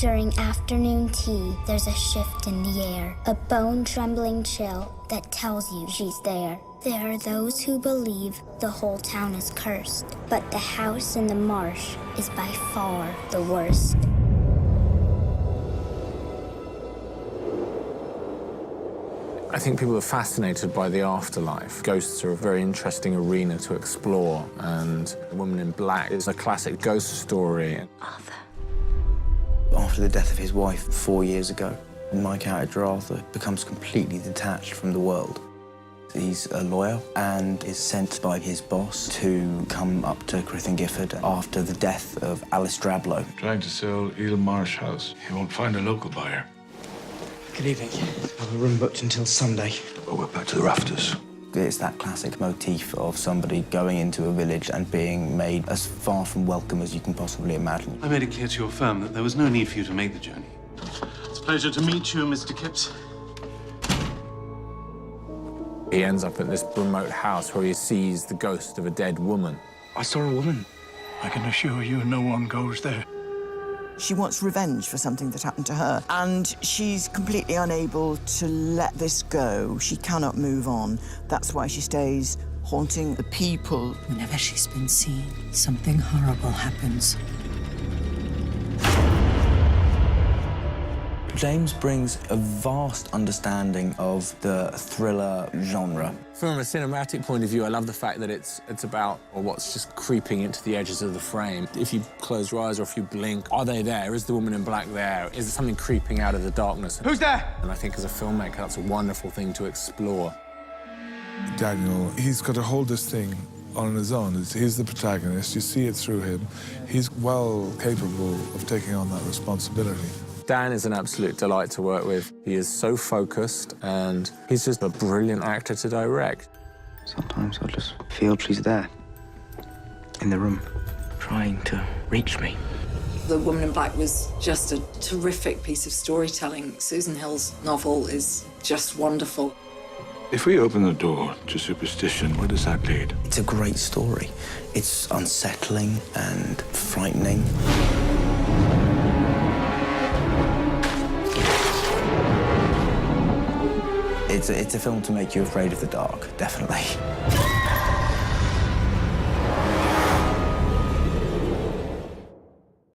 During afternoon tea, there's a shift in the air, a bone-trembling chill that tells you she's there. There are those who believe the whole town is cursed, but the house in the marsh is by far the worst. I think people are fascinated by the afterlife. Ghosts are a very interesting arena to explore, and The Woman in Black is a classic ghost story. Arthur. After the death of his wife 4 years ago, my character Arthur becomes completely detached from the world. He's a lawyer and is sent by his boss to come up to Crith Gifford after the death of Alice Drablow. Trying to sell Eel Marsh House. He won't find a local buyer. Good evening. I have a room booked until Sunday. Well, we're back to the rafters. It's that classic motif of somebody going into a village and being made as far from welcome as you can possibly imagine. I made it clear to your firm that there was no need for you to make the journey. It's a pleasure to meet you, Mr. Kipps. He ends up at this remote house where he sees the ghost of a dead woman. I saw a woman. I can assure you no one goes there. She wants revenge for something that happened to her, and she's completely unable to let this go. She cannot move on. That's why she stays haunting the people. Whenever she's been seen, something horrible happens. James brings a vast understanding of the thriller genre. From a cinematic point of view, I love the fact that it's about what's just creeping into the edges of the frame. If you close your eyes or if you blink, are they there? Is the woman in black there? Is there something creeping out of the darkness? Who's there? And I think as a filmmaker, that's a wonderful thing to explore. Daniel, he's got to hold this thing on his own. He's the protagonist. You see it through him. He's well capable of taking on that responsibility. Dan is an absolute delight to work with. He is so focused, and he's just a brilliant actor to direct. Sometimes I just feel she's there, in the room, trying to reach me. The Woman in Black was just a terrific piece of storytelling. Susan Hill's novel is just wonderful. If we open the door to superstition, where does that lead? It's a great story. It's unsettling and frightening. It's a film to make you afraid of the dark, definitely.